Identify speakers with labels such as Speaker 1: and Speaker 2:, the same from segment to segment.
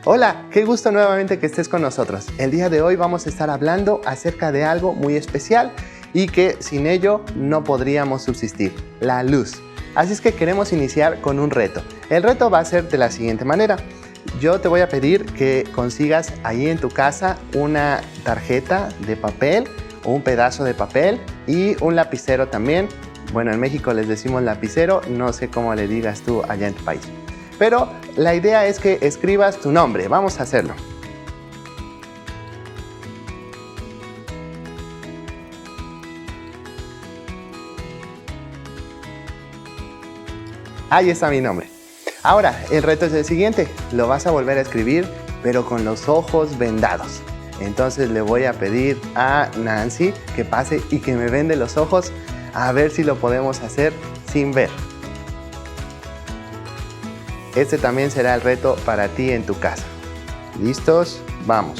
Speaker 1: Hola, qué gusto nuevamente que estés con nosotros. El día de hoy vamos a estar hablando acerca de algo muy especial y que sin ello no podríamos subsistir, la luz. Así es que queremos iniciar con un reto. El reto va a ser de la siguiente manera. Yo te voy a pedir que consigas ahí en tu casa una tarjeta de papel o un pedazo de papel y un lapicero también. Bueno, en México les decimos lapicero, no sé cómo le digas tú allá en tu país. Pero la idea es que escribas tu nombre. Vamos a hacerlo. Ahí está mi nombre. Ahora, el reto es el siguiente. Lo vas a volver a escribir, pero con los ojos vendados. Entonces le voy a pedir a Nancy que pase y que me vende los ojos a ver si lo podemos hacer sin ver. Este también será el reto para ti en tu casa. ¿Listos? Vamos.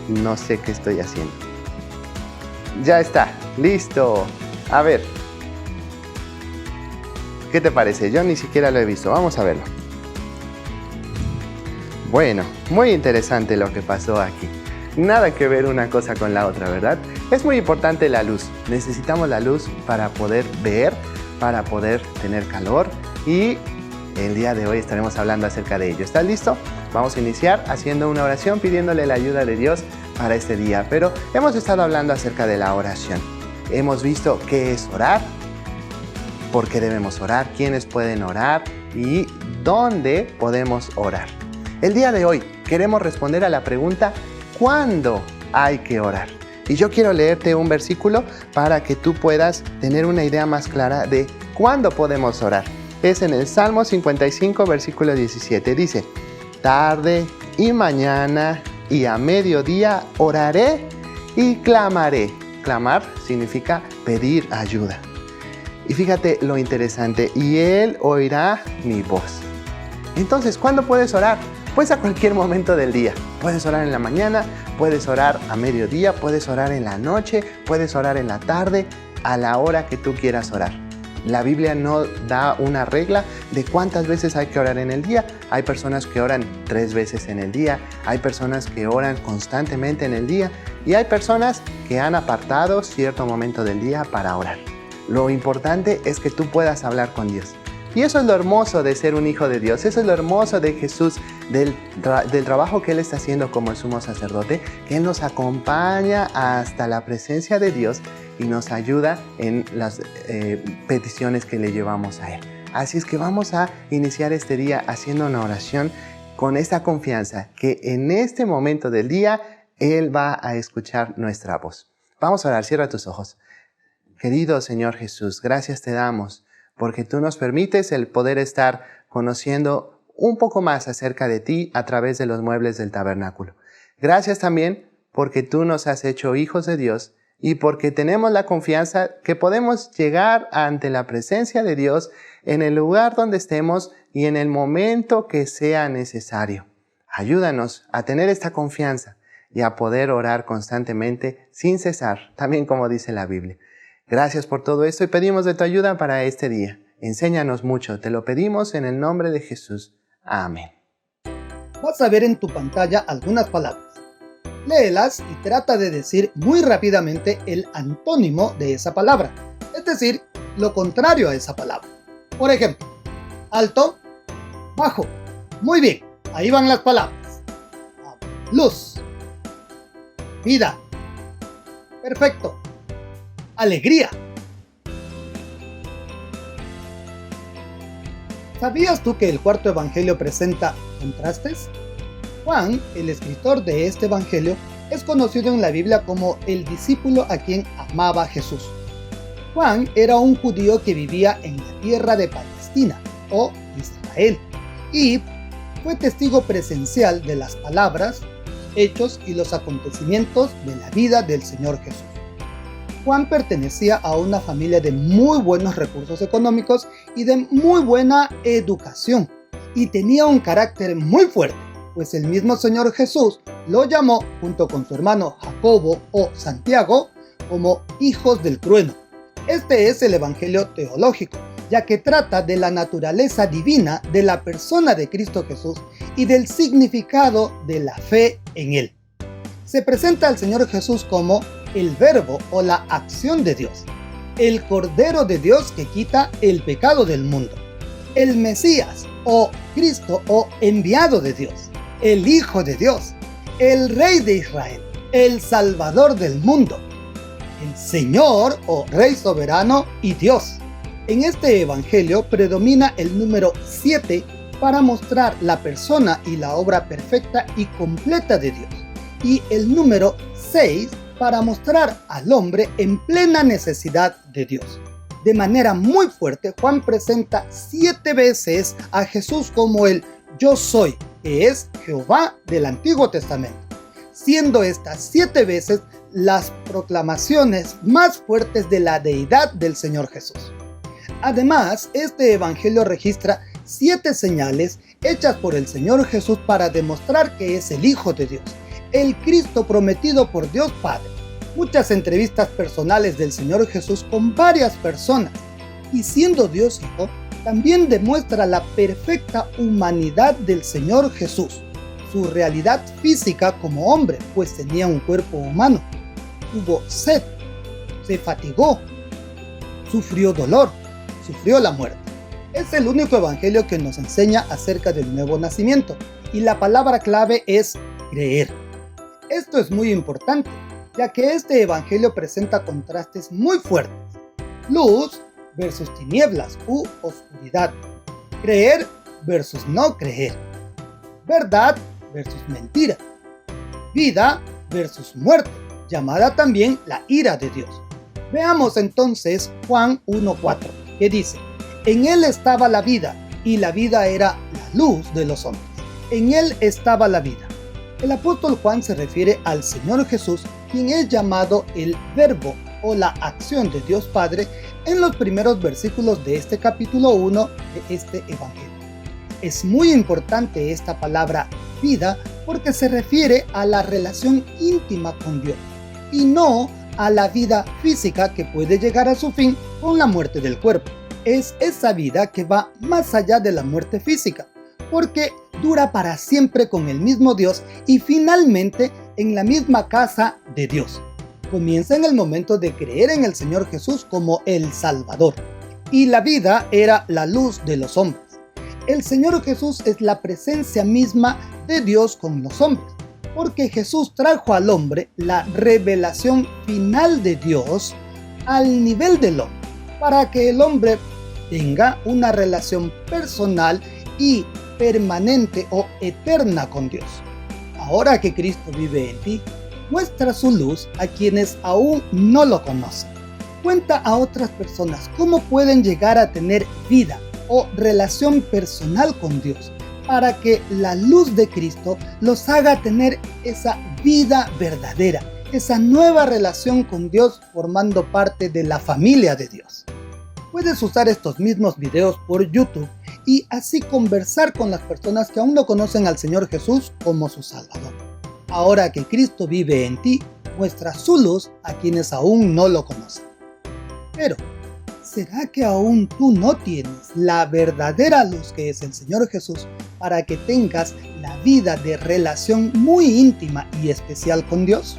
Speaker 1: No sé qué estoy haciendo. Ya está, listo. A ver. ¿Qué te parece? Yo ni siquiera lo he visto. Vamos a verlo. Bueno, muy interesante lo que pasó aquí. Nada que ver una cosa con la otra, ¿verdad? Es muy importante la luz. Necesitamos la luz para poder ver, para poder tener calor y el día de hoy estaremos hablando acerca de ello. ¿Estás listo? Vamos a iniciar haciendo una oración pidiéndole la ayuda de Dios para este día. Pero hemos estado hablando acerca de la oración. Hemos visto qué es orar, por qué debemos orar, quiénes pueden orar y dónde podemos orar. El día de hoy queremos responder a la pregunta ¿cuándo hay que orar? Y yo quiero leerte un versículo para que tú puedas tener una idea más clara de cuándo podemos orar. Es en el Salmo 55, versículo 17. Dice, tarde y mañana y a mediodía oraré y clamaré. Clamar significa pedir ayuda. Y fíjate lo interesante, y Él oirá mi voz. Entonces, ¿cuándo puedes orar? Pues a cualquier momento del día. Puedes orar en la mañana, puedes orar a mediodía, puedes orar en la noche, puedes orar en la tarde, a la hora que tú quieras orar. La Biblia no da una regla de cuántas veces hay que orar en el día. Hay personas que oran 3 veces en el día, hay personas que oran constantemente en el día y hay personas que han apartado cierto momento del día para orar. Lo importante es que tú puedas hablar con Dios. Y eso es lo hermoso de ser un hijo de Dios, eso es lo hermoso de Jesús, del trabajo que Él está haciendo como el sumo sacerdote, que Él nos acompaña hasta la presencia de Dios y nos ayuda en las peticiones que le llevamos a Él. Así es que vamos a iniciar este día haciendo una oración con esta confianza que en este momento del día Él va a escuchar nuestra voz. Vamos a orar, cierra tus ojos. Querido Señor Jesús, gracias te damos porque tú nos permites el poder estar conociendo un poco más acerca de ti a través de los muebles del tabernáculo. Gracias también porque tú nos has hecho hijos de Dios y porque tenemos la confianza que podemos llegar ante la presencia de Dios en el lugar donde estemos y en el momento que sea necesario. Ayúdanos a tener esta confianza y a poder orar constantemente sin cesar, también como dice la Biblia. Gracias por todo esto y pedimos de tu ayuda para este día. Enséñanos mucho, te lo pedimos en el nombre de Jesús. Amén.
Speaker 2: Vas a ver en tu pantalla algunas palabras. Léelas y trata de decir muy rápidamente el antónimo de esa palabra, es decir, lo contrario a esa palabra. Por ejemplo, alto, bajo. Muy bien, ahí van las palabras. Luz, vida. Perfecto. Alegría. ¿Sabías tú que el cuarto evangelio presenta contrastes? Juan, el escritor de este evangelio, es conocido en la Biblia como el discípulo a quien amaba Jesús. Juan era un judío que vivía en la tierra de Palestina, o Israel, y fue testigo presencial de las palabras, hechos y los acontecimientos de la vida del Señor Jesús. Juan pertenecía a una familia de muy buenos recursos económicos y de muy buena educación, y tenía un carácter muy fuerte, pues el mismo Señor Jesús lo llamó, junto con su hermano Jacobo o Santiago, como hijos del trueno. Este es el Evangelio teológico, ya que trata de la naturaleza divina de la persona de Cristo Jesús y del significado de la fe en Él. Se presenta al Señor Jesús como el Verbo o la acción de Dios, el Cordero de Dios que quita el pecado del mundo, el Mesías o Cristo o enviado de Dios, el Hijo de Dios, el Rey de Israel, el Salvador del mundo, el Señor o Rey soberano y Dios. En este Evangelio predomina el número 7 para mostrar la persona y la obra perfecta y completa de Dios, y el número 6 para mostrar al hombre en plena necesidad de Dios. De manera muy fuerte, Juan presenta 7 veces a Jesús como el Yo Soy, que es Jehová del Antiguo Testamento, siendo estas 7 veces las proclamaciones más fuertes de la deidad del Señor Jesús. Además, este Evangelio registra 7 señales hechas por el Señor Jesús para demostrar que es el Hijo de Dios, el Cristo prometido por Dios Padre. Muchas entrevistas personales del Señor Jesús con varias personas, y siendo Dios Hijo, también demuestra la perfecta humanidad del Señor Jesús, su realidad física como hombre, pues tenía un cuerpo humano, tuvo sed, se fatigó, sufrió dolor, sufrió la muerte. Es el único evangelio que nos enseña acerca del nuevo nacimiento, y la palabra clave es creer. Esto es muy importante, ya que este evangelio presenta contrastes muy fuertes: luz versus tinieblas u oscuridad, creer versus no creer, verdad versus mentira, vida versus muerte, llamada también la ira de Dios. Veamos entonces Juan 1:4, que dice: en él estaba la vida, y la vida era la luz de los hombres. En él estaba la vida. El apóstol Juan se refiere al Señor Jesús, quien es llamado el Verbo o la acción de Dios Padre en los primeros versículos de este capítulo 1 de este evangelio. Es muy importante esta palabra vida porque se refiere a la relación íntima con Dios y no a la vida física que puede llegar a su fin con la muerte del cuerpo. Es esa vida que va más allá de la muerte física, porque dura para siempre con el mismo Dios y finalmente en la misma casa de Dios. Comienza en el momento de creer en el Señor Jesús como el Salvador, y la vida era la luz de los hombres. El Señor Jesús es la presencia misma de Dios con los hombres, porque Jesús trajo al hombre la revelación final de Dios al nivel del hombre, para que el hombre tenga una relación personal y permanente o eterna con Dios. Ahora que Cristo vive en ti, muestra su luz a quienes aún no lo conocen. Cuenta a otras personas cómo pueden llegar a tener vida o relación personal con Dios, para que la luz de Cristo los haga tener esa vida verdadera, esa nueva relación con Dios formando parte de la familia de Dios. Puedes usar estos mismos videos por YouTube y así conversar con las personas que aún no conocen al Señor Jesús como su Salvador. Ahora que Cristo vive en ti, muestra su luz a quienes aún no lo conocen. Pero, ¿será que aún tú no tienes la verdadera luz que es el Señor Jesús para que tengas la vida de relación muy íntima y especial con Dios?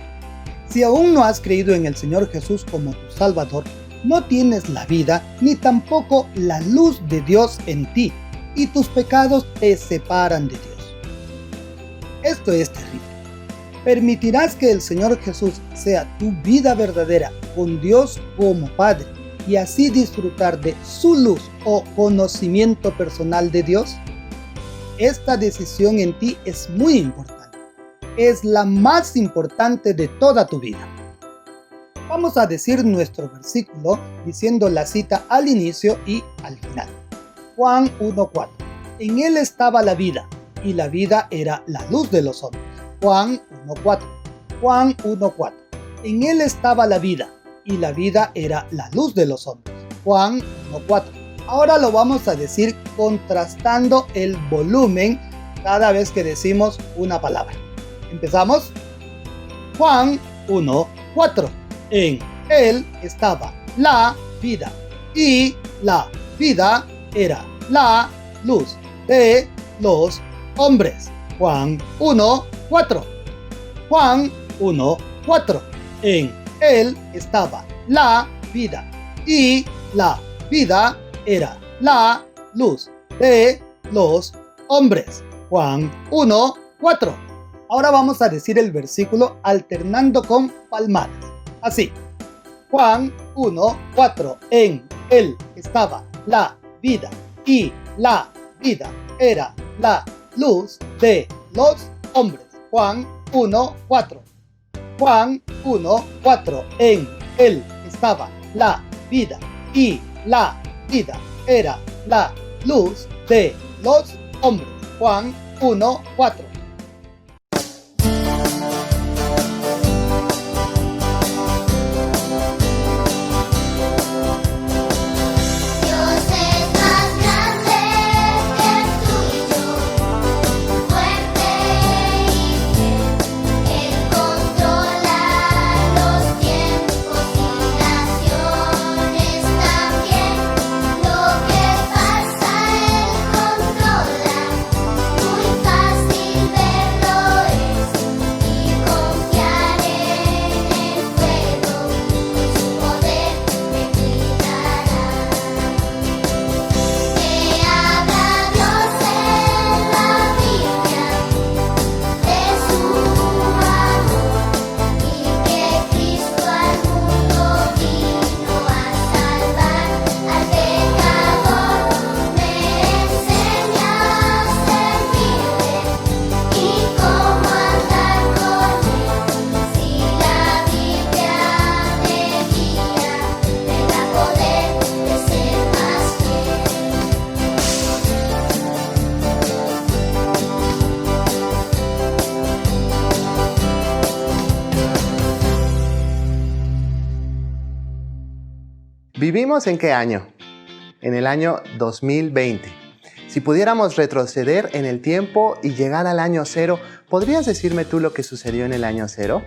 Speaker 2: Si aún no has creído en el Señor Jesús como tu Salvador, no tienes la vida ni tampoco la luz de Dios en ti, y tus pecados te separan de Dios. Esto es terrible. ¿Permitirás que el Señor Jesús sea tu vida verdadera con Dios como Padre y así disfrutar de su luz o conocimiento personal de Dios? Esta decisión en ti es muy importante. Es la más importante de toda tu vida. Vamos a decir nuestro versículo diciendo la cita al inicio y al final. Juan 1:4. En él estaba la vida, y la vida era la luz de los hombres. Juan 1:4. Juan 1:4. En él estaba la vida, y la vida era la luz de los hombres. Juan 1:4. Ahora lo vamos a decir contrastando el volumen cada vez que decimos una palabra. Empezamos. Juan 1:4. En él estaba la vida, y la vida era la luz de los hombres. Juan 1:4. Juan 1:4. En él estaba la vida, y la vida era la luz de los hombres. Juan 1:4. Ahora vamos a decir el versículo alternando con palmadas. Así. Juan 1:4. En él estaba la vida, y la vida era la luz de los hombres. Juan 1:4. Juan 1:4. En él estaba la vida, y la vida era la luz de los hombres. Juan 1:4.
Speaker 1: ¿Vivimos en qué año? En el año 2020. Si pudiéramos retroceder en el tiempo y llegar al año 0, ¿podrías decirme tú lo que sucedió en el año 0?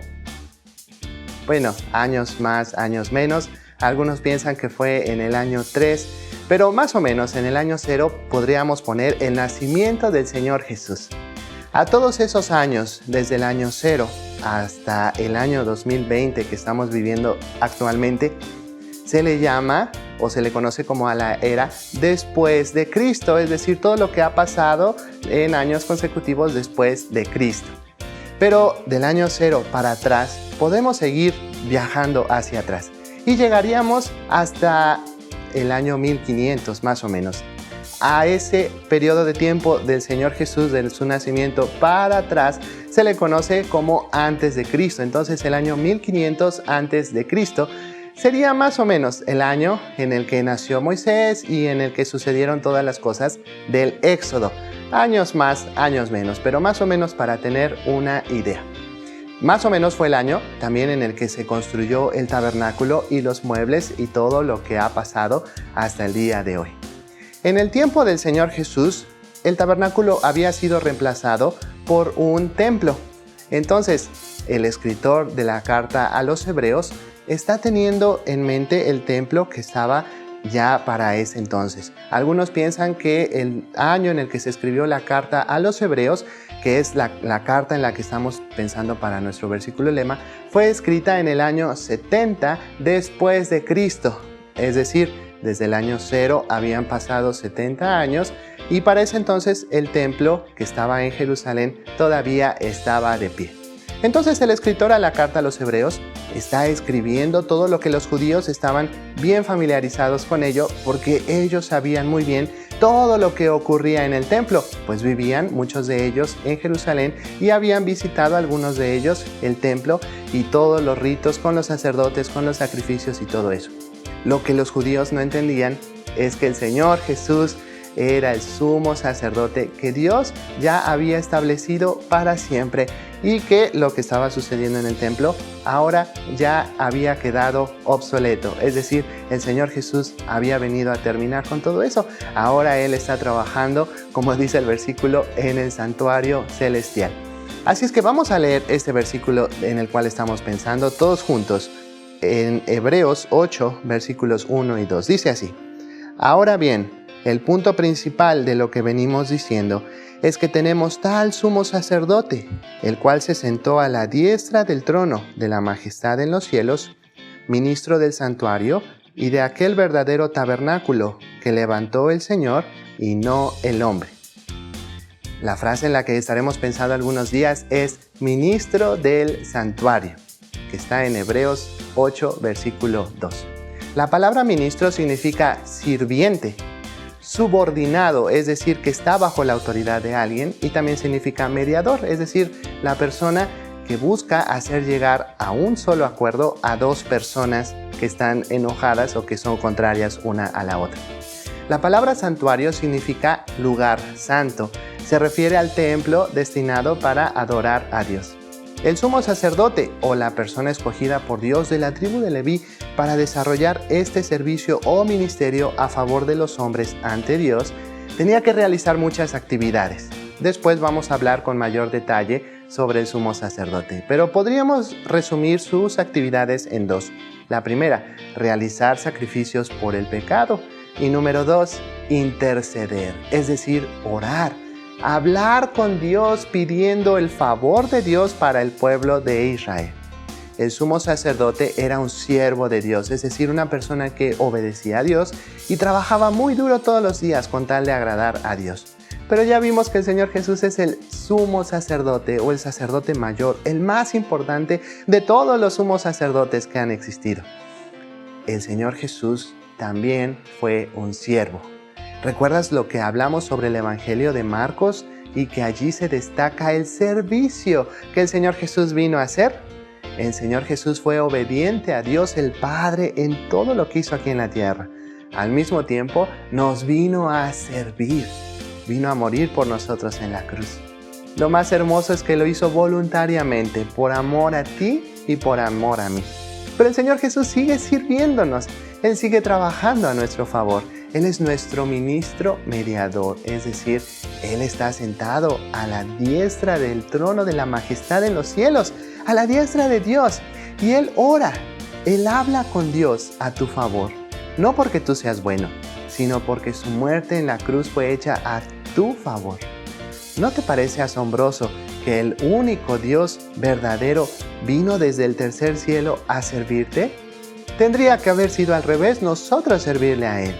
Speaker 1: Bueno, años más, años menos. Algunos piensan que fue en el año 3, pero más o menos en el año 0 podríamos poner el nacimiento del Señor Jesús. A todos esos años, desde el año 0 hasta el año 2020 que estamos viviendo actualmente, se le llama o se le conoce como a la era después de Cristo, es decir, todo lo que ha pasado en años consecutivos después de Cristo. Pero del año 0 para atrás podemos seguir viajando hacia atrás y llegaríamos hasta el año 1500 más o menos. A ese periodo de tiempo del Señor Jesús, de su nacimiento para atrás, se le conoce como antes de Cristo. Entonces el año 1500 antes de Cristo sería más o menos el año en el que nació Moisés y en el que sucedieron todas las cosas del Éxodo. Años más, años menos, pero más o menos para tener una idea. Más o menos fue el año también en el que se construyó el tabernáculo y los muebles y todo lo que ha pasado hasta el día de hoy. En el tiempo del Señor Jesús, el tabernáculo había sido reemplazado por un templo. Entonces, el escritor de la carta a los Hebreos está teniendo en mente el templo que estaba ya para ese entonces. Algunos piensan que el año en el que se escribió la carta a los Hebreos, que es la carta en la que estamos pensando para nuestro versículo lema, fue escrita en el año 70 después de Cristo. Es decir, desde el año 0 habían pasado 70 años y para ese entonces el templo que estaba en Jerusalén todavía estaba de pie. Entonces el escritor a la carta a los Hebreos está escribiendo todo lo que los judíos estaban bien familiarizados con ello porque ellos sabían muy bien todo lo que ocurría en el templo, pues vivían muchos de ellos en Jerusalén y habían visitado algunos de ellos el templo y todos los ritos con los sacerdotes, con los sacrificios y todo eso. Lo que los judíos no entendían es que el Señor Jesús era el sumo sacerdote que Dios ya había establecido para siempre y que lo que estaba sucediendo en el templo ahora ya había quedado obsoleto. Es decir, el Señor Jesús había venido a terminar con todo eso. Ahora Él está trabajando, como dice el versículo, en el santuario celestial. Así es que vamos a leer este versículo en el cual estamos pensando todos juntos. en Hebreos 8, versículos 1 y 2. Dice así: Ahora bien, el punto principal de lo que venimos diciendo es que tenemos tal sumo sacerdote, el cual se sentó a la diestra del trono de la majestad en los cielos, ministro del santuario y de aquel verdadero tabernáculo que levantó el Señor y no el hombre. La frase en la que estaremos pensando algunos días es ministro del santuario, que está en Hebreos 8, versículo 2. La palabra ministro significa sirviente, subordinado, es decir, que está bajo la autoridad de alguien, y también significa mediador, es decir, la persona que busca hacer llegar a un solo acuerdo a dos personas que están enojadas o que son contrarias una a la otra. La palabra santuario significa lugar santo, se refiere al templo destinado para adorar a Dios. El sumo sacerdote o la persona escogida por Dios de la tribu de Leví para desarrollar este servicio o ministerio a favor de los hombres ante Dios tenía que realizar muchas actividades. Después vamos a hablar con mayor detalle sobre el sumo sacerdote, pero podríamos resumir sus actividades en dos. La primera, realizar sacrificios por el pecado, y número 2, interceder, es decir, orar. Hablar con Dios pidiendo el favor de Dios para el pueblo de Israel. El sumo sacerdote era un siervo de Dios, es decir, una persona que obedecía a Dios y trabajaba muy duro todos los días con tal de agradar a Dios. Pero ya vimos que el Señor Jesús es el sumo sacerdote o el sacerdote mayor, el más importante de todos los sumos sacerdotes que han existido. El Señor Jesús también fue un siervo. ¿Recuerdas lo que hablamos sobre el Evangelio de Marcos y que allí se destaca el servicio que el Señor Jesús vino a hacer? El Señor Jesús fue obediente a Dios el Padre en todo lo que hizo aquí en la tierra. Al mismo tiempo, nos vino a servir. Vino a morir por nosotros en la cruz. Lo más hermoso es que lo hizo voluntariamente, por amor a ti y por amor a mí. Pero el Señor Jesús sigue sirviéndonos. Él sigue trabajando a nuestro favor. Él es nuestro ministro mediador, es decir, Él está sentado a la diestra del trono de la majestad en los cielos, a la diestra de Dios. Y Él ora, Él habla con Dios a tu favor, no porque tú seas bueno, sino porque su muerte en la cruz fue hecha a tu favor. ¿No te parece asombroso que el único Dios verdadero vino desde el tercer cielo a servirte? Tendría que haber sido al revés, nosotros servirle a Él.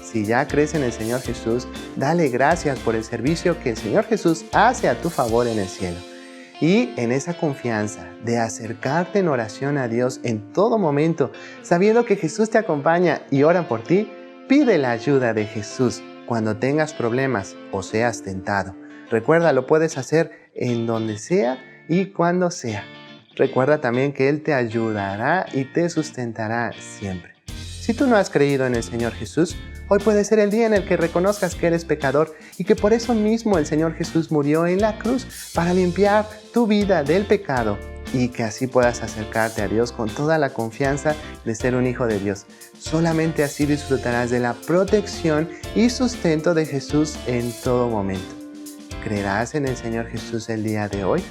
Speaker 1: Si ya crees en el Señor Jesús, dale gracias por el servicio que el Señor Jesús hace a tu favor en el cielo. Y en esa confianza de acercarte en oración a Dios en todo momento, sabiendo que Jesús te acompaña y ora por ti, pide la ayuda de Jesús cuando tengas problemas o seas tentado. Recuerda, lo puedes hacer en donde sea y cuando sea. Recuerda también que Él te ayudará y te sustentará siempre. Si tú no has creído en el Señor Jesús, hoy puede ser el día en el que reconozcas que eres pecador y que por eso mismo el Señor Jesús murió en la cruz para limpiar tu vida del pecado y que así puedas acercarte a Dios con toda la confianza de ser un hijo de Dios. Solamente así disfrutarás de la protección y sustento de Jesús en todo momento. ¿Creerás en el Señor Jesús el día de hoy?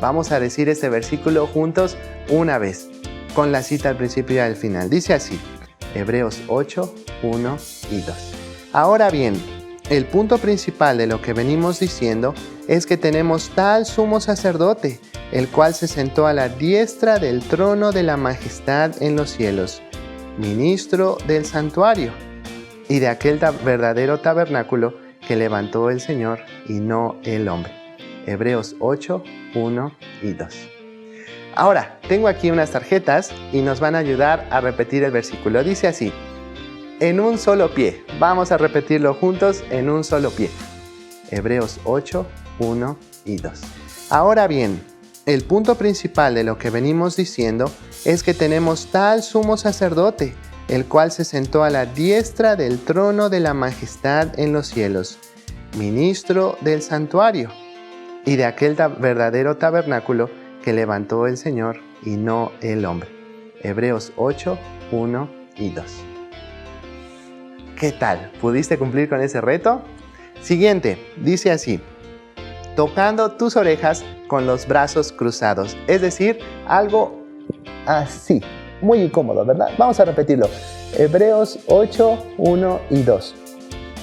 Speaker 1: Vamos a decir este versículo juntos una vez, con la cita al principio y al final. Dice así, Hebreos 8, 1 y 2. Ahora bien, el punto principal de lo que venimos diciendo es que tenemos tal sumo sacerdote, el cual se sentó a la diestra del trono de la majestad en los cielos, ministro del santuario y de aquel verdadero tabernáculo que levantó el Señor y no el hombre. Hebreos 8, 1 y 2. Ahora, tengo aquí unas tarjetas y nos van a ayudar a repetir el versículo. Dice así, en un solo pie. Vamos a repetirlo juntos en un solo pie. Hebreos 8, 1 y 2. Ahora bien, el punto principal de lo que venimos diciendo es que tenemos tal sumo sacerdote, el cual se sentó a la diestra del trono de la majestad en los cielos, ministro del santuario y de aquel verdadero tabernáculo que levantó el Señor y no el hombre. Hebreos 8, 1 y 2. ¿Qué tal? ¿Pudiste cumplir con ese reto? Siguiente, dice así, tocando tus orejas con los brazos cruzados, es decir, algo así. muy incómodo, ¿verdad? Vamos a repetirlo. Hebreos 8, 1 y 2.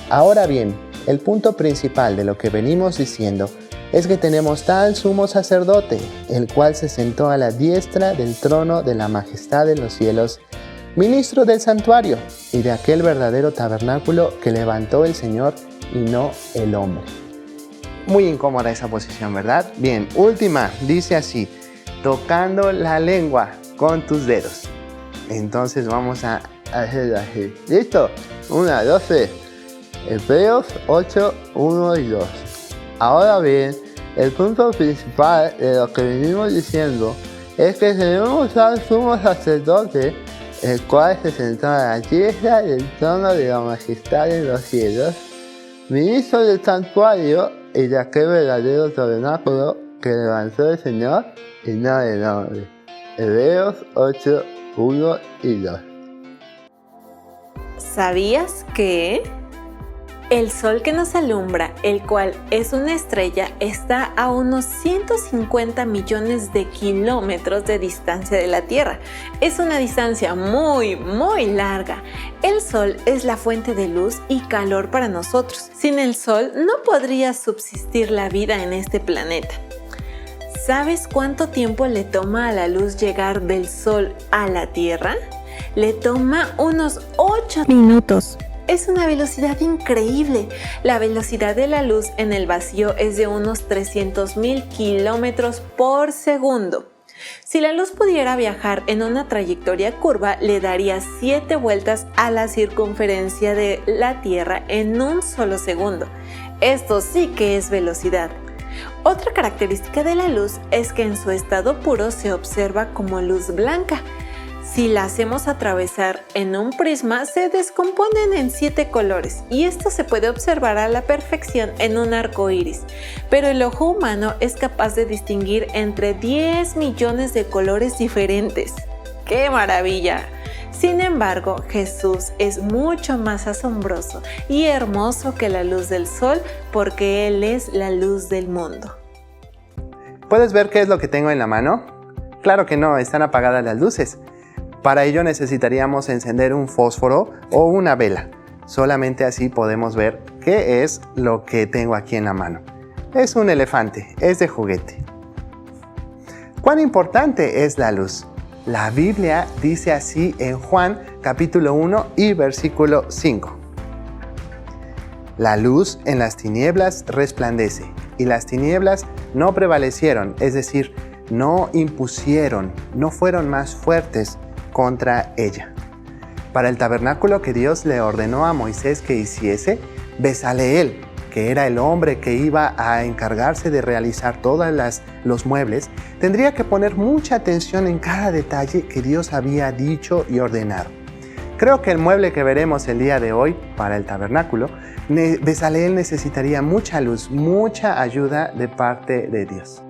Speaker 1: Ahora bien, el punto principal de lo que venimos diciendo es que tenemos tal sumo sacerdote, el cual se sentó a la diestra del trono de la majestad en los cielos, ministro del santuario y de aquel verdadero tabernáculo que levantó el Señor y no el hombre. Muy incómoda esa posición, ¿verdad? Bien, última, dice así, tocando la lengua con tus dedos. Entonces vamos a hacer así. ¿Listo? 1, 12. Hebreos 8, 1 y 2. Ahora bien, el punto principal de lo que venimos diciendo es que tenemos al sumo sacerdote, el cual se sentó a la diestra del trono de la majestad en los cielos, ministro del santuario y de aquel verdadero tabernáculo que levantó el Señor y no el hombre. Hebreos 8, 1 y 2.
Speaker 3: ¿Sabías que el sol que nos alumbra, el cual es una estrella, está a unos 150 millones de kilómetros de distancia de la Tierra? Es una distancia muy larga. El sol es la fuente de luz y calor para nosotros. Sin el sol no podría subsistir la vida en este planeta. ¿Sabes cuánto tiempo le toma a la luz llegar del sol a la Tierra? Le toma unos 8 minutos. Es una velocidad increíble. La velocidad de la luz en el vacío es de unos 300,000 kilómetros por segundo. Si la luz pudiera viajar en una trayectoria curva, le daría 7 vueltas a la circunferencia de la Tierra en un solo segundo. Esto sí que es velocidad. Otra característica de la luz es que en su estado puro se observa como luz blanca. Si la hacemos atravesar en un prisma, se descomponen en 7 colores y esto se puede observar a la perfección en un arco iris. Pero el ojo humano es capaz de distinguir entre 10 millones de colores diferentes. ¡Qué maravilla! Sin embargo, Jesús es mucho más asombroso y hermoso que la luz del sol porque Él es la luz del mundo.
Speaker 1: ¿Puedes ver qué es lo que tengo en la mano? Claro que no, están apagadas las luces. Para ello necesitaríamos encender un fósforo o una vela. Solamente así podemos ver qué es lo que tengo aquí en la mano. Es un elefante, es de juguete. ¿Cuán importante es la luz? La Biblia dice así en Juan capítulo 1 y versículo 5. La luz en las tinieblas resplandece, y las tinieblas no prevalecieron, es decir, no impusieron, no fueron más fuertes contra ella. Para el tabernáculo que Dios le ordenó a Moisés que hiciese, Bezaleel, que era el hombre que iba a encargarse de realizar todos los muebles, tendría que poner mucha atención en cada detalle que Dios había dicho y ordenado. Creo que el mueble que veremos el día de hoy para el tabernáculo, Bezaleel necesitaría mucha luz, mucha ayuda de parte de Dios.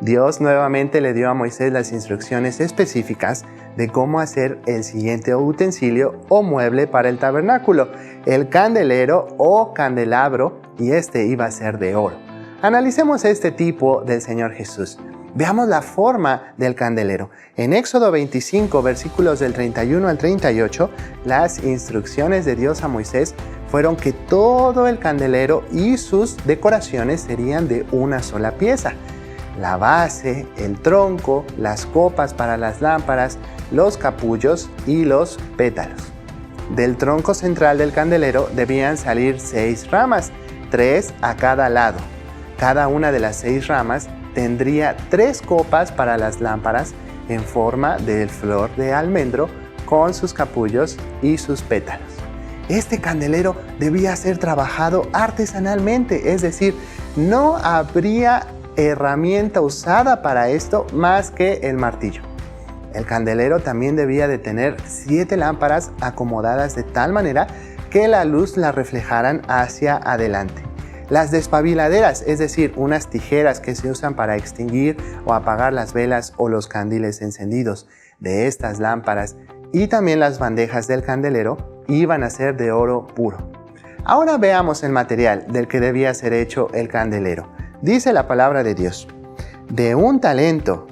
Speaker 1: Dios nuevamente le dio a Moisés las instrucciones específicas de cómo hacer el siguiente utensilio o mueble para el tabernáculo, el candelero o candelabro, y este iba a ser de oro. Analicemos este tipo del Señor Jesús. Veamos la forma del candelero. En Éxodo 25, versículos del 31 al 38, las instrucciones de Dios a Moisés fueron que todo el candelero y sus decoraciones serían de una sola pieza. La base, el tronco, las copas para las lámparas, los capullos y los pétalos. Del tronco central del candelero debían salir 6 ramas, 3 a cada lado. Cada una de las 6 ramas tendría 3 copas para las lámparas en forma de flor de almendro con sus capullos y sus pétalos. Este candelero debía ser trabajado artesanalmente, es decir, no habría herramienta usada para esto más que el martillo. El candelero también debía de tener 7 lámparas acomodadas de tal manera que la luz la reflejaran hacia adelante. Las despabiladeras, es decir, unas tijeras que se usan para extinguir o apagar las velas o los candiles encendidos de estas lámparas, y también las bandejas del candelero iban a ser de oro puro. Ahora veamos el material del que debía ser hecho el candelero. Dice la palabra de Dios: de un talento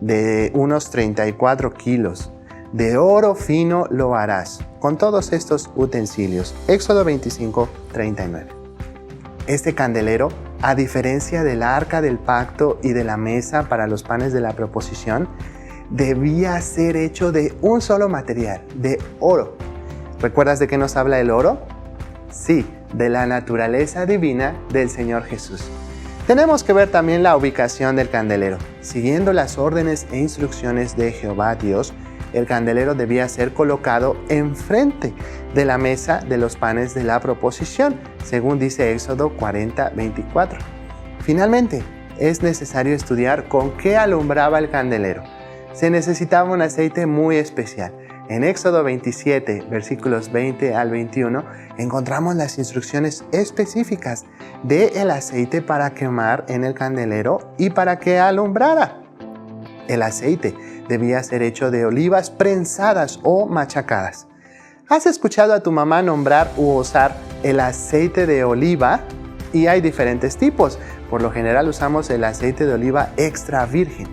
Speaker 1: de unos 34 kilos, de oro fino lo harás, con todos estos utensilios. Éxodo 25, 39. Este candelero, a diferencia del arca del pacto y de la mesa para los panes de la proposición, debía ser hecho de un solo material, de oro. ¿Recuerdas de qué nos habla el oro? Sí, de la naturaleza divina del Señor Jesús. Tenemos que ver también la ubicación del candelero. Siguiendo las órdenes e instrucciones de Jehová Dios, el candelero debía ser colocado enfrente de la mesa de los panes de la proposición, según dice Éxodo 40, 24. Finalmente, es necesario estudiar con qué alumbraba el candelero. Se necesitaba un aceite muy especial. En Éxodo 27, versículos 20 al 21, encontramos las instrucciones específicas del aceite para quemar en el candelero y para que alumbrara. El aceite debía ser hecho de olivas prensadas o machacadas. ¿Has escuchado a tu mamá nombrar u usar el aceite de oliva? Y hay diferentes tipos. Por lo general usamos el aceite de oliva extra virgen.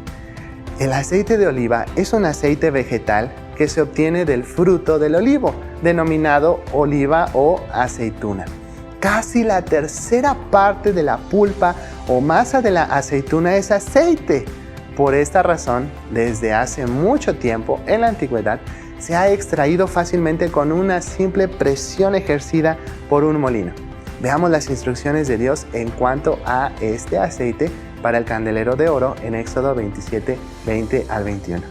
Speaker 1: El aceite de oliva es un aceite vegetal que se obtiene del fruto del olivo, denominado oliva o aceituna. Casi la tercera parte de la pulpa o masa de la aceituna es aceite. Por esta razón, desde hace mucho tiempo, en la antigüedad, se ha extraído fácilmente con una simple presión ejercida por un molino. Veamos las instrucciones de Dios en cuanto a este aceite para el candelero de oro en Éxodo 27, 20 al 21.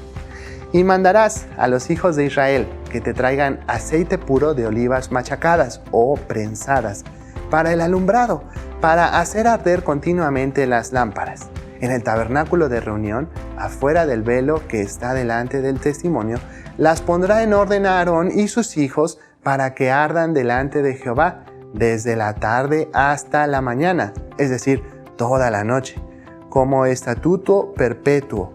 Speaker 1: Y mandarás a los hijos de Israel que te traigan aceite puro de olivas machacadas o prensadas para el alumbrado, para hacer arder continuamente las lámparas. En el tabernáculo de reunión, afuera del velo que está delante del testimonio, las pondrá en orden a Aarón y sus hijos para que ardan delante de Jehová desde la tarde hasta la mañana, es decir, toda la noche, como estatuto perpetuo,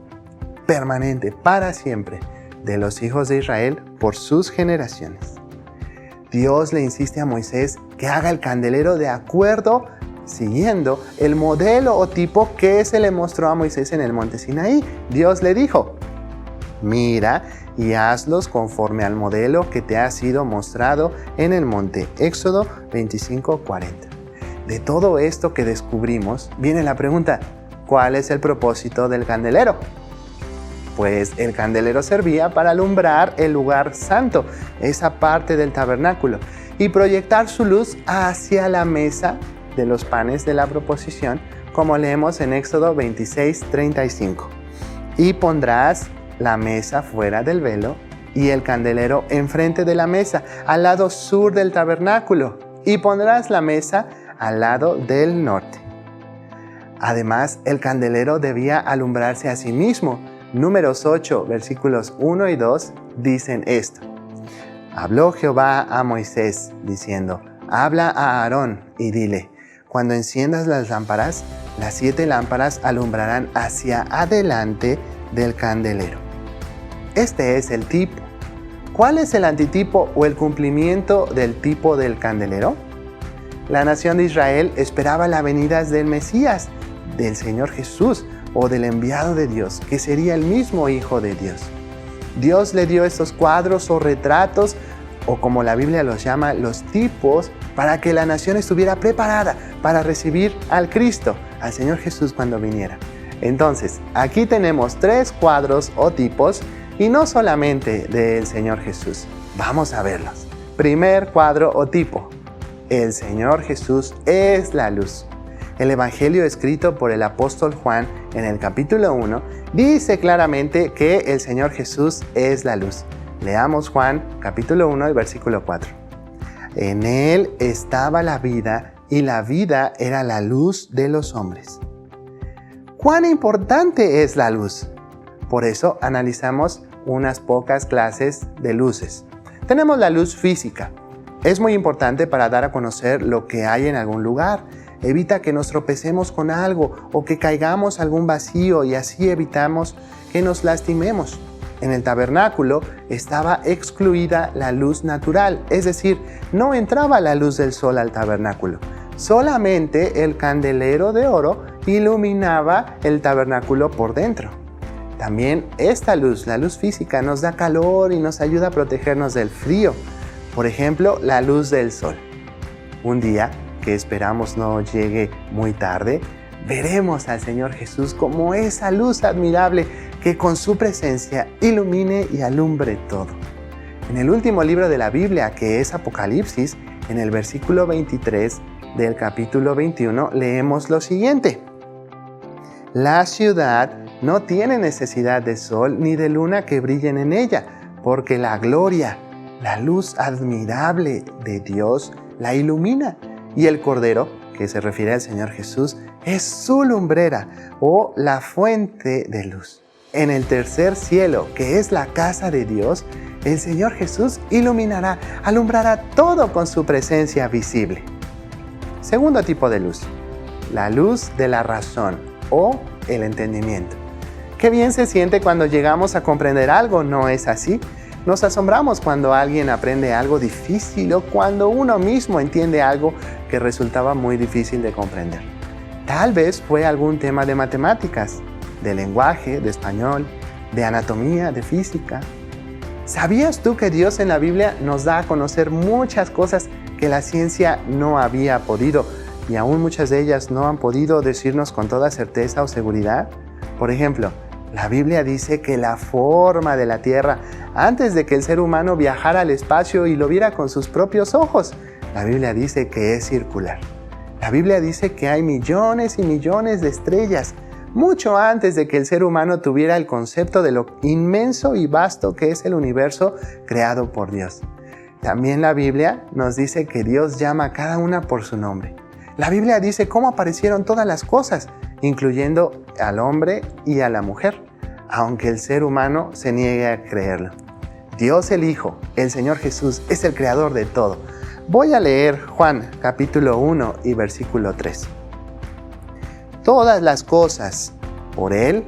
Speaker 1: permanente, para siempre, de los hijos de Israel por sus generaciones. Dios le insiste a Moisés que haga el candelero de acuerdo, siguiendo el modelo o tipo que se le mostró a Moisés en el monte Sinaí. Dios le dijo: mira y hazlos conforme al modelo que te ha sido mostrado en el monte. Éxodo 25, 40. De todo esto que descubrimos, viene la pregunta: ¿cuál es el propósito del candelero? Pues el candelero servía para alumbrar el lugar santo, esa parte del tabernáculo, y proyectar su luz hacia la mesa de los panes de la proposición, como leemos en Éxodo 26, 35. Y pondrás la mesa fuera del velo y el candelero enfrente de la mesa, al lado sur del tabernáculo, y pondrás la mesa al lado del norte. Además, el candelero debía alumbrarse a sí mismo. Números 8, versículos 1 y 2 dicen esto: habló Jehová a Moisés, diciendo: habla a Aarón y dile: cuando enciendas las lámparas, las 7 lámparas alumbrarán hacia adelante del candelero. Este es el tipo. ¿Cuál es el antitipo o el cumplimiento del tipo del candelero? La nación de Israel esperaba la venida del Mesías, del Señor Jesús, o del enviado de Dios, que sería el mismo Hijo de Dios. Dios le dio estos cuadros o retratos, o como la Biblia los llama, los tipos, para que la nación estuviera preparada para recibir al Cristo, al Señor Jesús cuando viniera. Entonces, aquí tenemos 3 cuadros o tipos, y no solamente del Señor Jesús. Vamos a verlos. Primer cuadro o tipo: el Señor Jesús es la luz. El Evangelio escrito por el apóstol Juan en el capítulo 1 dice claramente que el Señor Jesús es la luz. Leamos Juan capítulo 1, el versículo 4. En él estaba la vida y la vida era la luz de los hombres. ¿Cuán importante es la luz? Por eso analizamos unas pocas clases de luces. Tenemos la luz física. Es muy importante para dar a conocer lo que hay en algún lugar. Evita que nos tropecemos con algo o que caigamos a algún vacío, y así evitamos que nos lastimemos. En el tabernáculo estaba excluida la luz natural, es decir, no entraba la luz del sol al tabernáculo. Solamente el candelero de oro iluminaba el tabernáculo por dentro. También esta luz, la luz física, nos da calor y nos ayuda a protegernos del frío. Por ejemplo, la luz del sol. Un día, que esperamos no llegue muy tarde, veremos al Señor Jesús como esa luz admirable que con su presencia ilumine y alumbre todo. En el último libro de la Biblia, que es Apocalipsis, en el versículo 23 del capítulo 21, leemos lo siguiente: La ciudad no tiene necesidad de sol ni de luna que brillen en ella, porque la gloria, la luz admirable de Dios la ilumina, y el Cordero, que se refiere al Señor Jesús, es su lumbrera o la fuente de luz. En el tercer cielo, que es la casa de Dios, el Señor Jesús iluminará, alumbrará todo con su presencia visible. Segundo tipo de luz, la luz de la razón o el entendimiento. Qué bien se siente cuando llegamos a comprender algo, ¿no es así? Nos asombramos cuando alguien aprende algo difícil o cuando uno mismo entiende algo que resultaba muy difícil de comprender. Tal vez fue algún tema de matemáticas, de lenguaje, de español, de anatomía, de física. ¿Sabías tú que Dios en la Biblia nos da a conocer muchas cosas que la ciencia no había podido y aún muchas de ellas no han podido decirnos con toda certeza o seguridad? Por ejemplo, la Biblia dice que la forma de la Tierra, antes de que el ser humano viajara al espacio y lo viera con sus propios ojos, la Biblia dice que es circular. La Biblia dice que hay millones y millones de estrellas, mucho antes de que el ser humano tuviera el concepto de lo inmenso y vasto que es el universo creado por Dios. También la Biblia nos dice que Dios llama a cada una por su nombre. La Biblia dice cómo aparecieron todas las cosas, incluyendo al hombre y a la mujer, aunque el ser humano se niegue a creerlo. Dios el Hijo, el Señor Jesús, es el creador de todo. Voy a leer Juan capítulo 1 y versículo 3. Todas las cosas por Él,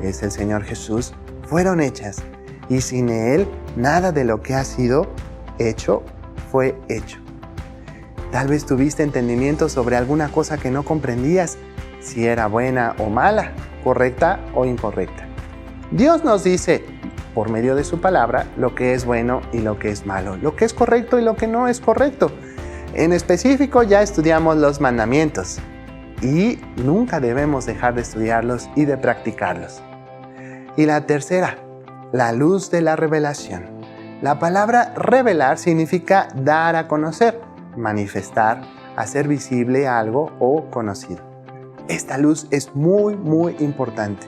Speaker 1: es el Señor Jesús, fueron hechas, y sin Él nada de lo que ha sido hecho fue hecho. Tal vez tuviste entendimiento sobre alguna cosa que no comprendías, si era buena o mala, correcta o incorrecta. Dios nos dice, por medio de su palabra, lo que es bueno y lo que es malo, lo que es correcto y lo que no es correcto. En específico, ya estudiamos los mandamientos y nunca debemos dejar de estudiarlos y de practicarlos. Y la tercera, la luz de la revelación. La palabra revelar significa dar a conocer, manifestar, hacer visible algo o conocido. Esta luz es muy importante.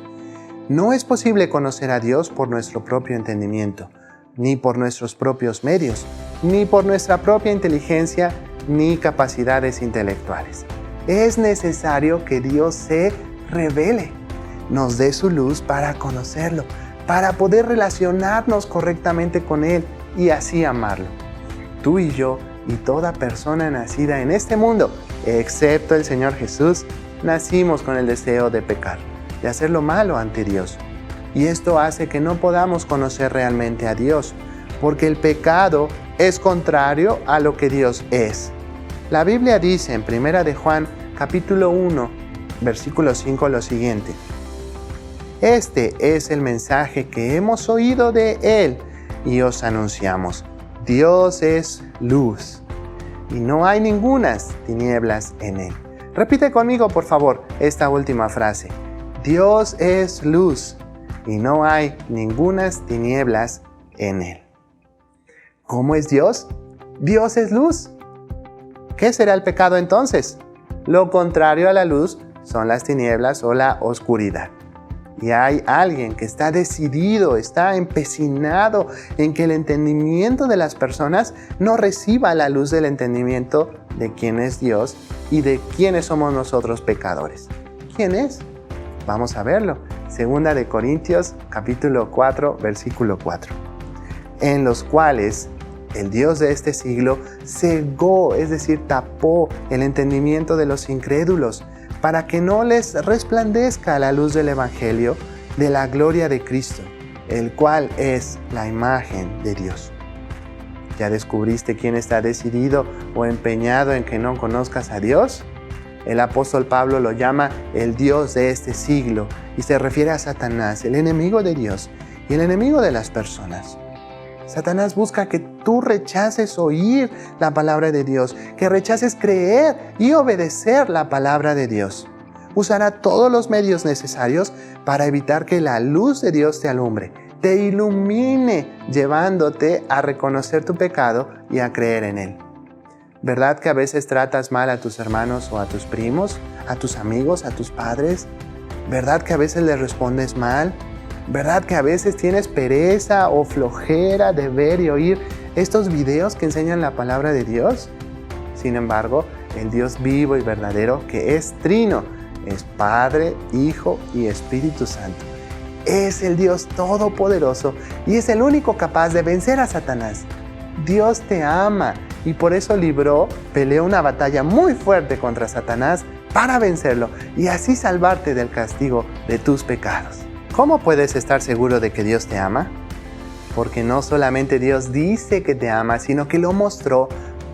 Speaker 1: No es posible conocer a Dios por nuestro propio entendimiento, ni por nuestros propios medios, ni por nuestra propia inteligencia, ni capacidades intelectuales. Es necesario que Dios se revele, nos dé su luz para conocerlo, para poder relacionarnos correctamente con Él y así amarlo. Tú y yo y toda persona nacida en este mundo, excepto el Señor Jesús, nacimos con el deseo de pecar, de hacer lo malo ante Dios. Y esto hace que no podamos conocer realmente a Dios, porque el pecado es contrario a lo que Dios es. La Biblia dice en 1 de Juan, capítulo 1, versículo 5 lo siguiente: Este es el mensaje que hemos oído de Él y os anunciamos. Dios es luz y no hay ningunas tinieblas en Él. Repite conmigo, por favor, esta última frase. Dios es luz y no hay ningunas tinieblas en Él. ¿Cómo es Dios? Dios es luz. ¿Qué será el pecado entonces? Lo contrario a la luz son las tinieblas o la oscuridad. Y hay alguien que está decidido, está empecinado en que el entendimiento de las personas no reciba la luz del entendimiento de quién es Dios y de quiénes somos nosotros pecadores. ¿Quién es? Vamos a verlo. Segunda de Corintios, capítulo 4, versículo 4. En los cuales el Dios de este siglo cegó, es decir, tapó el entendimiento de los incrédulos, para que no les resplandezca la luz del Evangelio de la gloria de Cristo, el cual es la imagen de Dios. ¿Ya descubriste quién está decidido o empeñado en que no conozcas a Dios? El apóstol Pablo lo llama el Dios de este siglo y se refiere a Satanás, el enemigo de Dios y el enemigo de las personas. Satanás busca que tú rechaces oír la palabra de Dios, que rechaces creer y obedecer la palabra de Dios. Usará todos los medios necesarios para evitar que la luz de Dios te alumbre, te ilumine, llevándote a reconocer tu pecado y a creer en Él. ¿Verdad que a veces tratas mal a tus hermanos o a tus primos, a tus amigos, a tus padres? ¿Verdad que a veces les respondes mal? ¿Verdad que a veces tienes pereza o flojera de ver y oír estos videos que enseñan la palabra de Dios? Sin embargo, el Dios vivo y verdadero, que es trino, es Padre, Hijo y Espíritu Santo. Es el Dios todopoderoso y es el único capaz de vencer a Satanás. Dios te ama y por eso peleó una batalla muy fuerte contra Satanás para vencerlo y así salvarte del castigo de tus pecados. ¿Cómo puedes estar seguro de que Dios te ama? Porque no solamente Dios dice que te ama, sino que lo mostró,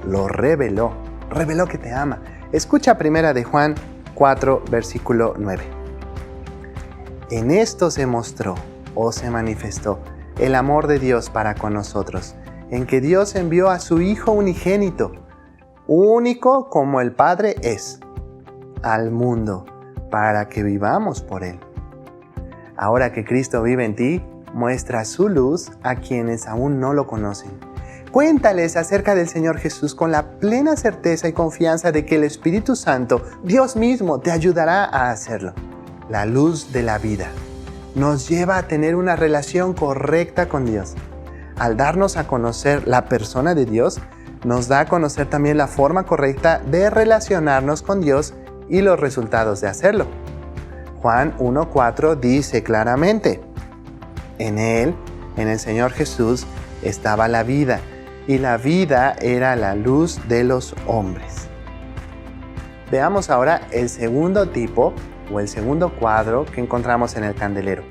Speaker 1: lo reveló que te ama. Escucha 1 de Juan 4, versículo 9. En esto se mostró o se manifestó el amor de Dios para con nosotros, en que Dios envió a su Hijo unigénito, único como el Padre es, al mundo, para que vivamos por Él. Ahora que Cristo vive en ti, muestra su luz a quienes aún no lo conocen. Cuéntales acerca del Señor Jesús con la plena certeza y confianza de que el Espíritu Santo, Dios mismo, te ayudará a hacerlo. La luz de la vida nos lleva a tener una relación correcta con Dios. Al darnos a conocer la persona de Dios, nos da a conocer también la forma correcta de relacionarnos con Dios y los resultados de hacerlo. Juan 1:4 dice claramente: en Él, en el Señor Jesús, estaba la vida, y la vida era la luz de los hombres. Veamos ahora el segundo tipo o el segundo cuadro que encontramos en el candelero,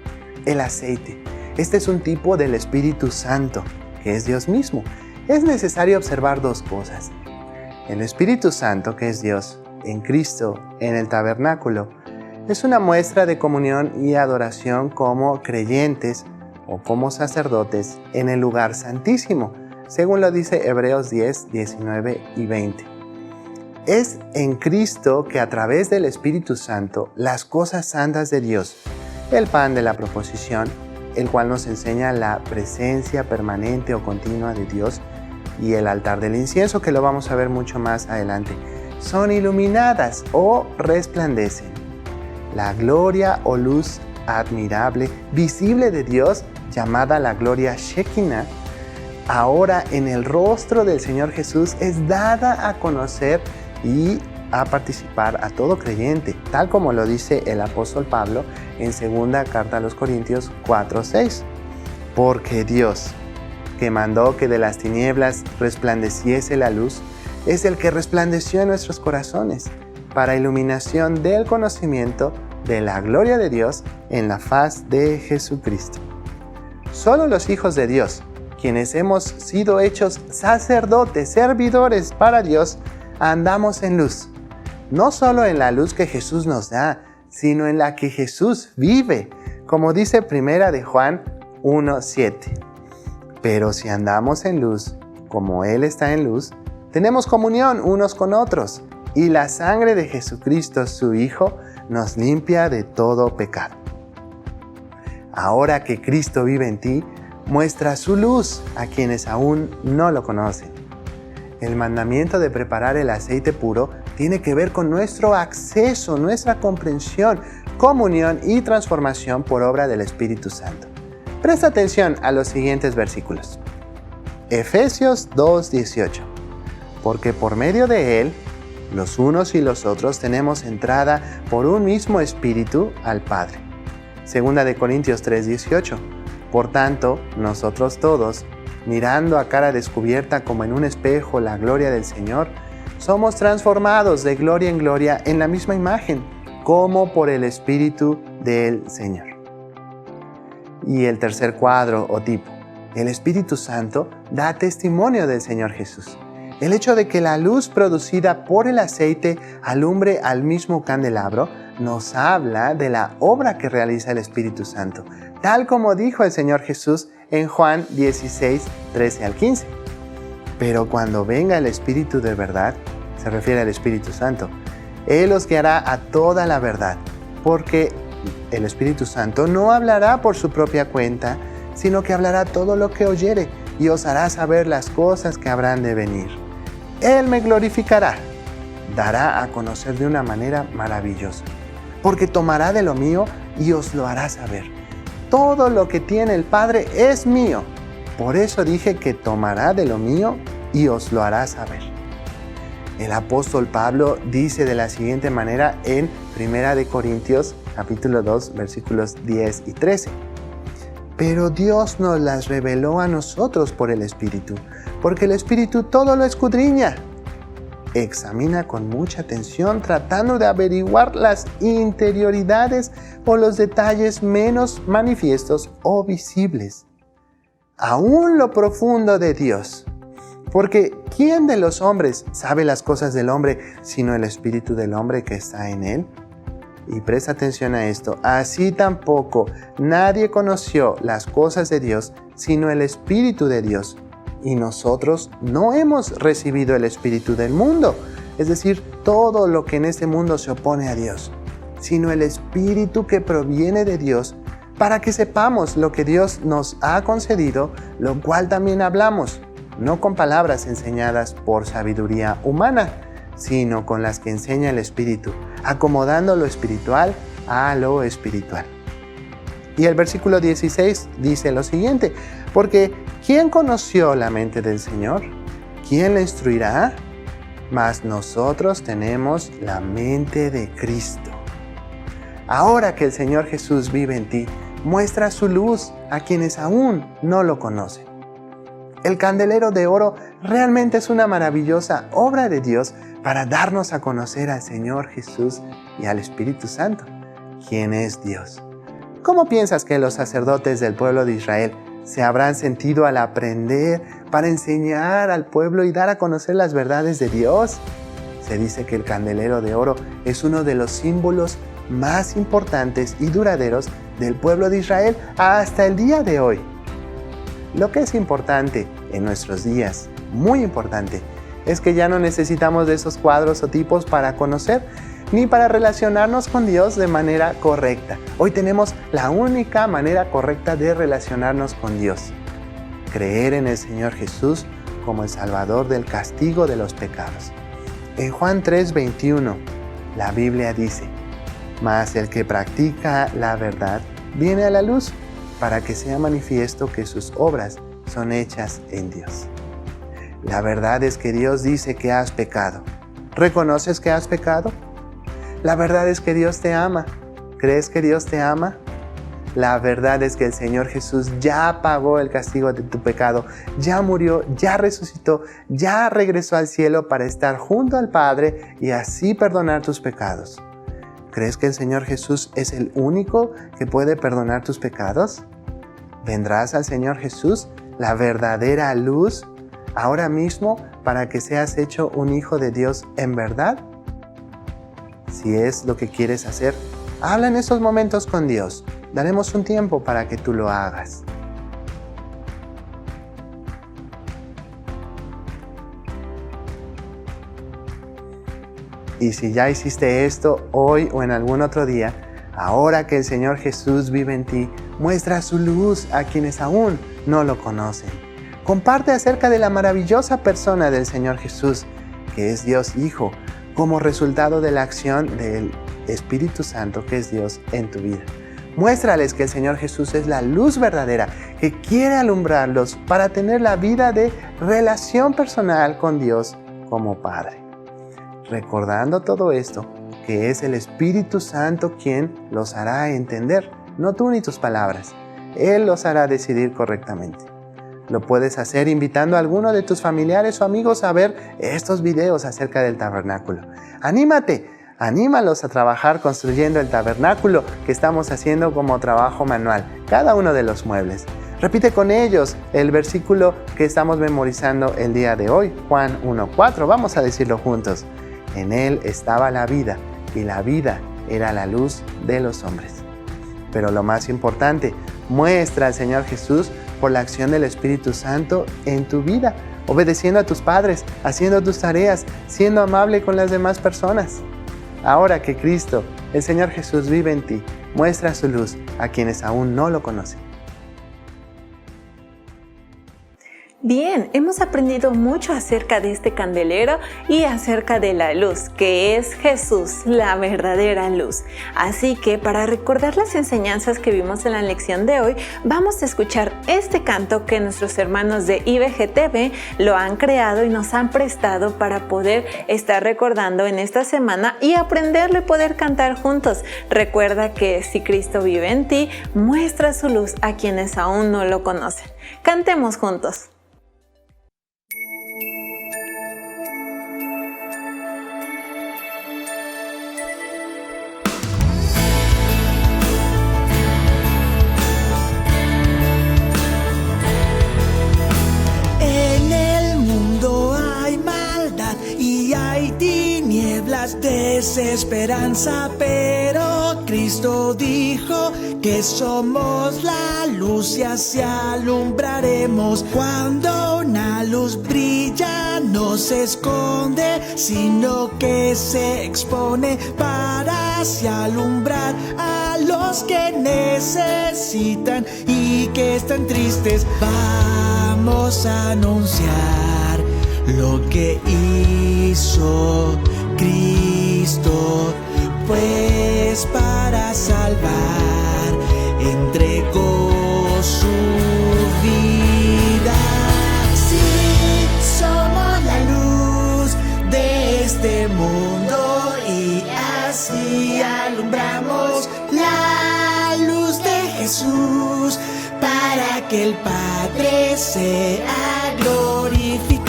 Speaker 1: el aceite. Este es un tipo del Espíritu Santo, que es Dios mismo. Es necesario observar dos cosas. El Espíritu Santo, que es Dios, en Cristo, en el tabernáculo, es una muestra de comunión y adoración como creyentes o como sacerdotes en el lugar santísimo, según lo dice Hebreos 10, 19 y 20. Es en Cristo que a través del Espíritu Santo las cosas santas de Dios, el pan de la proposición, el cual nos enseña la presencia permanente o continua de Dios, y el altar del incienso, que lo vamos a ver mucho más adelante, son iluminadas o resplandecen. La gloria o luz admirable, visible de Dios, llamada la gloria Shekinah, ahora en el rostro del Señor Jesús es dada a conocer y a participar a todo creyente, tal como lo dice el apóstol Pablo en 2 carta a los Corintios 4:6. Porque Dios, que mandó que de las tinieblas resplandeciese la luz, es el que resplandeció en nuestros corazones, para iluminación del conocimiento de la gloria de Dios en la faz de Jesucristo. Solo los hijos de Dios, quienes hemos sido hechos sacerdotes, servidores para Dios, andamos en luz. No solo en la luz que Jesús nos da, sino en la que Jesús vive, como dice 1 de Juan 1:7. Pero si andamos en luz, como Él está en luz, tenemos comunión unos con otros, y la sangre de Jesucristo, su Hijo, nos limpia de todo pecado. Ahora que Cristo vive en ti, muestra su luz a quienes aún no lo conocen. El mandamiento de preparar el aceite puro tiene que ver con nuestro acceso, nuestra comprensión, comunión y transformación por obra del Espíritu Santo. Presta atención a los siguientes versículos. Efesios 2:18. Porque por medio de Él, los unos y los otros tenemos entrada por un mismo Espíritu al Padre. Segunda de Corintios 3:18. Por tanto, nosotros todos, mirando a cara descubierta como en un espejo la gloria del Señor, somos transformados de gloria en gloria en la misma imagen, como por el Espíritu del Señor. Y el tercer cuadro o tipo, el Espíritu Santo da testimonio del Señor Jesús. El hecho de que la luz producida por el aceite alumbre al mismo candelabro nos habla de la obra que realiza el Espíritu Santo, tal como dijo el Señor Jesús en Juan 16, 13 al 15. Pero cuando venga el Espíritu de verdad, se refiere al Espíritu Santo, Él os guiará a toda la verdad, porque el Espíritu Santo no hablará por su propia cuenta, sino que hablará todo lo que oyere y os hará saber las cosas que habrán de venir. Él me glorificará, dará a conocer de una manera maravillosa, porque tomará de lo mío y os lo hará saber. Todo lo que tiene el Padre es mío. Por eso dije que tomará de lo mío y os lo hará saber. El apóstol Pablo dice de la siguiente manera en 1 Corintios capítulo 2, versículos 10 y 13. Pero Dios nos las reveló a nosotros por el Espíritu, porque el Espíritu todo lo escudriña. Examina con mucha atención, tratando de averiguar las interioridades o los detalles menos manifiestos o visibles. Aún lo profundo de Dios. Porque ¿quién de los hombres sabe las cosas del hombre, sino el espíritu del hombre que está en él? Y presta atención a esto. Así tampoco nadie conoció las cosas de Dios, sino el Espíritu de Dios. Y nosotros no hemos recibido el espíritu del mundo, es decir, todo lo que en este mundo se opone a Dios, sino el Espíritu que proviene de Dios, para que sepamos lo que Dios nos ha concedido, lo cual también hablamos, no con palabras enseñadas por sabiduría humana, sino con las que enseña el Espíritu, acomodando lo espiritual a lo espiritual. Y el versículo 16 dice lo siguiente: porque ¿quién conoció la mente del Señor? ¿Quién le instruirá? Mas nosotros tenemos la mente de Cristo. Ahora que el Señor Jesús vive en ti, muestra su luz a quienes aún no lo conocen. El candelero de oro realmente es una maravillosa obra de Dios para darnos a conocer al Señor Jesús y al Espíritu Santo, quien es Dios. ¿Cómo piensas que los sacerdotes del pueblo de Israel se habrán sentido al aprender para enseñar al pueblo y dar a conocer las verdades de Dios? Se dice que el candelero de oro es uno de los símbolos más importantes y duraderos del pueblo de Israel hasta el día de hoy. Lo que es importante en nuestros días, muy importante, es que ya no necesitamos de esos cuadros o tipos para conocer ni para relacionarnos con Dios de manera correcta. Hoy tenemos la única manera correcta de relacionarnos con Dios: creer en el Señor Jesús como el Salvador del castigo de los pecados. En Juan 3:21, la Biblia dice: mas el que practica la verdad viene a la luz, para que sea manifiesto que sus obras son hechas en Dios. La verdad es que Dios dice que has pecado. ¿Reconoces que has pecado? La verdad es que Dios te ama. ¿Crees que Dios te ama? La verdad es que el Señor Jesús ya pagó el castigo de tu pecado, ya murió, ya resucitó, ya regresó al cielo para estar junto al Padre y así perdonar tus pecados. ¿Crees que el Señor Jesús es el único que puede perdonar tus pecados? ¿Vendrás al Señor Jesús, la verdadera luz, ahora mismo para que seas hecho un hijo de Dios en verdad? Si es lo que quieres hacer, habla en estos momentos con Dios. Daremos un tiempo para que tú lo hagas. Y si ya hiciste esto hoy o en algún otro día, ahora que el Señor Jesús vive en ti, muestra su luz a quienes aún no lo conocen. Comparte acerca de la maravillosa persona del Señor Jesús, que es Dios Hijo, como resultado de la acción del Espíritu Santo, que es Dios en tu vida. Muéstrales que el Señor Jesús es la luz verdadera, que quiere alumbrarlos para tener la vida de relación personal con Dios como Padre. Recordando todo esto, que es el Espíritu Santo quien los hará entender, no tú ni tus palabras. Él los hará decidir correctamente. Lo puedes hacer invitando a alguno de tus familiares o amigos a ver estos videos acerca del tabernáculo. ¡Anímate! Anímalos a trabajar construyendo el tabernáculo que estamos haciendo como trabajo manual, cada uno de los muebles. Repite con ellos el versículo que estamos memorizando el día de hoy, Juan 1:4. Vamos a decirlo juntos. En Él estaba la vida, y la vida era la luz de los hombres. Pero lo más importante, muestra al Señor Jesús por la acción del Espíritu Santo en tu vida, obedeciendo a tus padres, haciendo tus tareas, siendo amable con las demás personas. Ahora que Cristo, el Señor Jesús, vive en ti, muestra su luz a quienes aún no lo conocen.
Speaker 3: Bien, hemos aprendido mucho acerca de este candelero y acerca de la luz, que es Jesús, la verdadera luz. Así que para recordar las enseñanzas que vimos en la lección de hoy, vamos a escuchar este canto que nuestros hermanos de IBGTV lo han creado y nos han prestado para poder estar recordando en esta semana y aprenderlo y poder cantar juntos. Recuerda que si Cristo vive en ti, muestra su luz a quienes aún no lo conocen. Cantemos juntos.
Speaker 4: Desesperanza, pero Cristo dijo que somos la luz y así alumbraremos. Cuando una luz brilla no se esconde, sino que se expone para así alumbrar a los que necesitan y que están tristes. Vamos a anunciar lo que hizo Cristo, pues para salvar entregó su vida. Sí, somos la luz de este mundo y así alumbramos la luz de Jesús para que el Padre sea glorificado.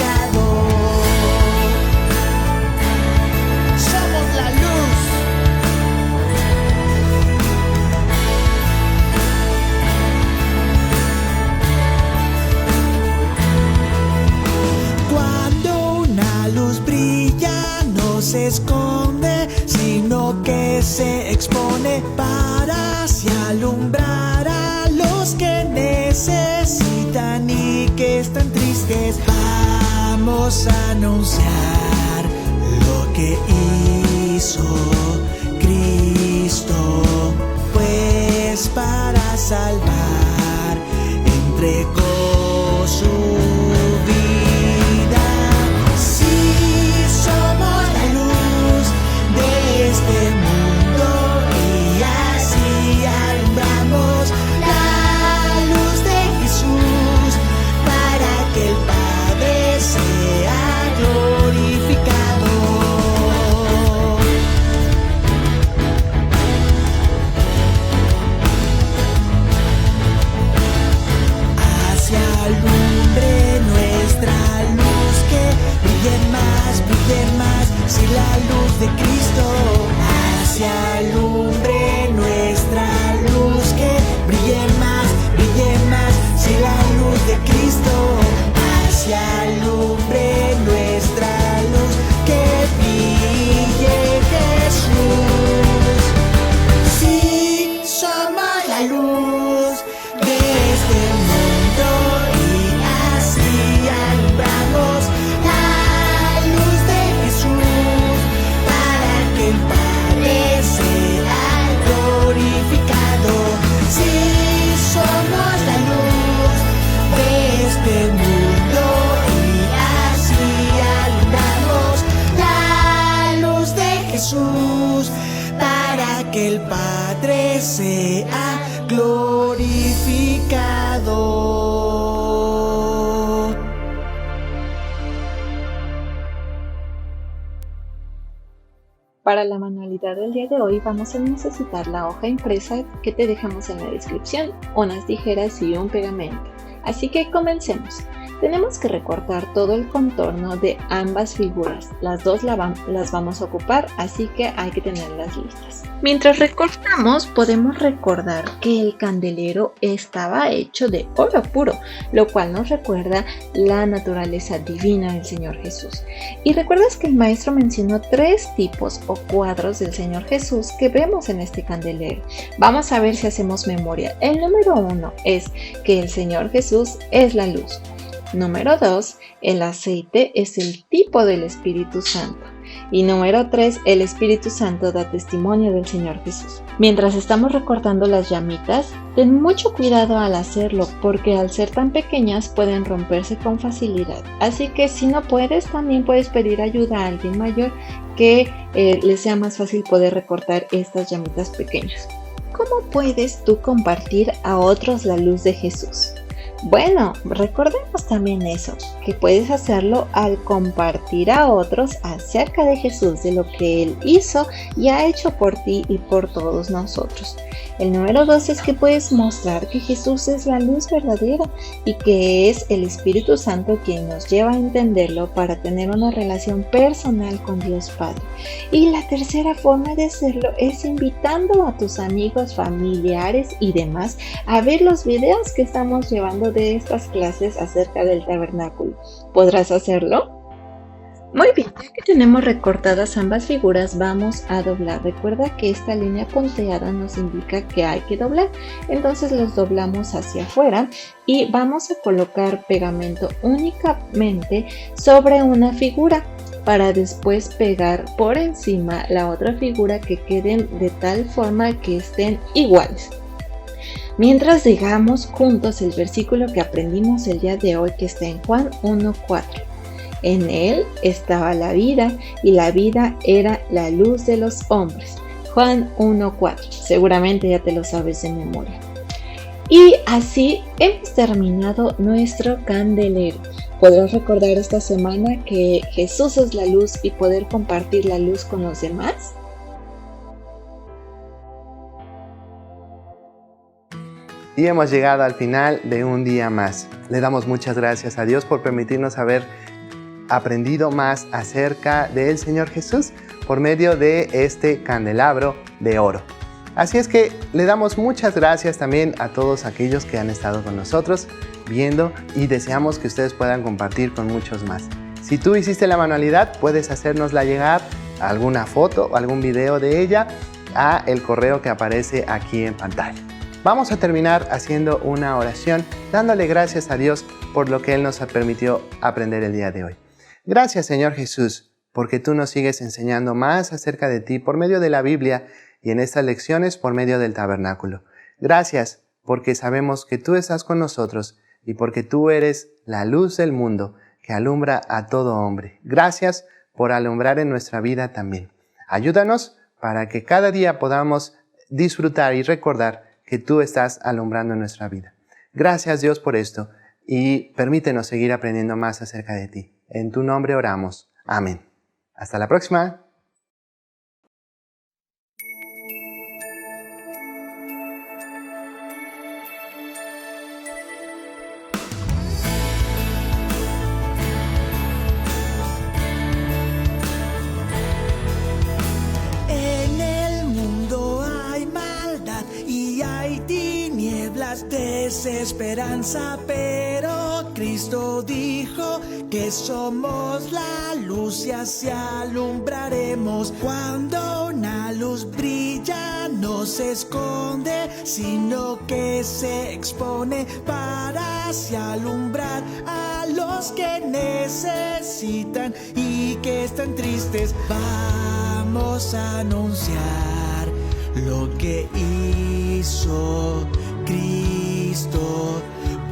Speaker 4: Se esconde, sino que se expone para así alumbrar a los que necesitan y que están tristes. Vamos a anunciar lo que hizo Cristo, pues para salvar entregó su vida. Sí, somos este mundo y así alumbramos la luz de Jesús para que el Padre sea glorificado. Hacia alumbre nuestra luz, que brille más, si la luz de Cristo. Hacia alumbre nuestra luz, que brille más, si la luz de Cristo. Hacia alumbre nuestra luz, que brille Jesús. Sí, somos la luz de este mundo y así alumbramos la luz de Jesús para que el Padre sea glorificado. Sí, somos la luz de este mundo y así alumbramos la luz de Jesús para que el Padre sea glorificado.
Speaker 5: Para la manualidad del día de hoy vamos a necesitar la hoja impresa que te dejamos en la descripción, unas tijeras y un pegamento. Así que comencemos. Tenemos que recortar todo el contorno de ambas figuras. Las dos las vamos a ocupar, así que hay que tenerlas listas. Mientras recortamos, podemos recordar que el candelero estaba hecho de oro puro, lo cual nos recuerda la naturaleza divina del Señor Jesús. Y recuerdas que el maestro mencionó 3 tipos o cuadros del Señor Jesús que vemos en este candelero. Vamos a ver si hacemos memoria. El número 1 es que el Señor Jesús es la luz. Número 2, el aceite es el tipo del Espíritu Santo. Y número 3, el Espíritu Santo da testimonio del Señor Jesús. Mientras estamos recortando las llamitas, ten mucho cuidado al hacerlo porque al ser tan pequeñas pueden romperse con facilidad. Así que si no puedes, también puedes pedir ayuda a alguien mayor que les sea más fácil poder recortar estas llamitas pequeñas. ¿Cómo puedes tú compartir a otros la luz de Jesús? Bueno, recordemos también eso, que puedes hacerlo al compartir a otros acerca de Jesús, de lo que Él hizo y ha hecho por ti y por todos nosotros. El número 2 es que puedes mostrar que Jesús es la luz verdadera y que es el Espíritu Santo quien nos lleva a entenderlo para tener una relación personal con Dios Padre. Y la tercera forma de hacerlo es invitando a tus amigos, familiares y demás a ver los videos que estamos llevando de estas clases acerca del tabernáculo. ¿Podrás hacerlo? Muy bien, ya que tenemos recortadas ambas figuras, vamos a doblar. Recuerda que esta línea punteada nos indica que hay que doblar. Entonces los doblamos hacia afuera y vamos a colocar pegamento únicamente sobre una figura para después pegar por encima la otra figura que queden de tal forma que estén iguales. Mientras digamos juntos el versículo que aprendimos el día de hoy, que está en Juan 1:4. En él estaba la vida y la vida era la luz de los hombres. Juan 1:4. Seguramente ya te lo sabes de memoria. Y así hemos terminado nuestro candelero. ¿Podrás recordar esta semana que Jesús es la luz y poder compartir la luz con los demás?
Speaker 1: Y hemos llegado al final de un día más. Le damos muchas gracias a Dios por permitirnos haber aprendido más acerca del Señor Jesús por medio de este candelabro de oro. Así es que le damos muchas gracias también a todos aquellos que han estado con nosotros viendo y deseamos que ustedes puedan compartir con muchos más. Si tú hiciste la manualidad, puedes hacérnosla llegar alguna foto o algún video de ella a el correo que aparece aquí en pantalla. Vamos a terminar haciendo una oración dándole gracias a Dios por lo que Él nos permitió aprender el día de hoy. Gracias, Señor Jesús, porque tú nos sigues enseñando más acerca de ti por medio de la Biblia y en estas lecciones por medio del tabernáculo. Gracias porque sabemos que tú estás con nosotros y porque tú eres la luz del mundo que alumbra a todo hombre. Gracias por alumbrar en nuestra vida también. Ayúdanos para que cada día podamos disfrutar y recordar que tú estás alumbrando en nuestra vida. Gracias, Dios, por esto y permítenos seguir aprendiendo más acerca de ti. En tu nombre oramos. Amén. Hasta la próxima.
Speaker 4: En el mundo hay maldad y hay tinieblas, desesperanza, pero Cristo dijo que somos la luz y así alumbraremos. Cuando una luz brilla no se esconde, sino que se expone para así alumbrar a los que necesitan y que están tristes. Vamos a anunciar lo que hizo Cristo,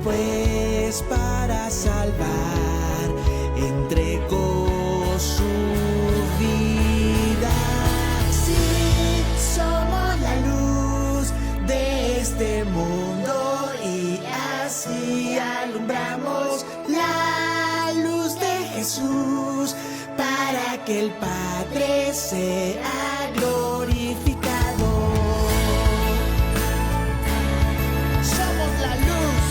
Speaker 4: pues para salvar entregó su vida. Sí, somos la luz de este mundo y así alumbramos la luz de Jesús para que el Padre sea glorificado. Somos la luz.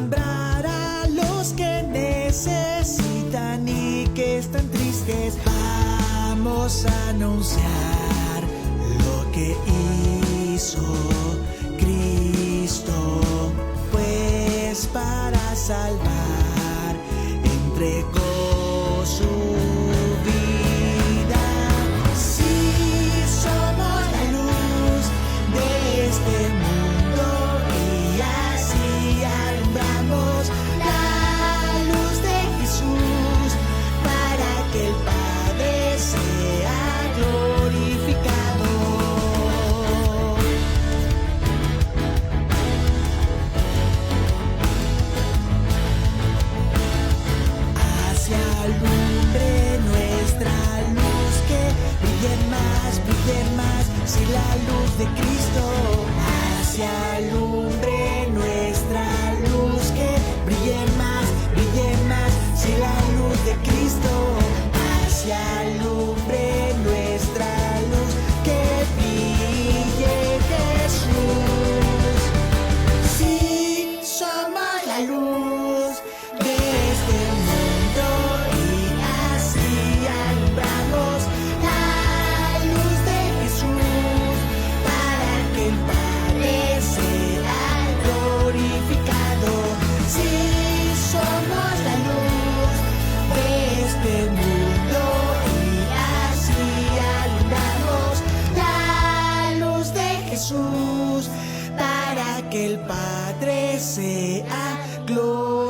Speaker 4: alumbrar a los que necesitan y que están tristes. Vamos a anunciar lo que hizo Cristo, pues para salvar entregó su vida. Sí, somos la luz de este mundo y así alumbramos la luz de Jesús para que el Padre sea glorificado. Hacia alumbre nuestra luz, que brille más, si la luz de Cristo. Hacia alumbre nuestra luz, que brille más, si la luz de Cristo. Hacia alumbre nuestra luz, que brille Jesús. Sí, somos la luz de este mundo y así alumbramos la luz de Jesús para que el Padre sea glorificado. Sí, somos la luz de este mundo y así alumbramos la luz de Jesús para que el Padre sea glorificado.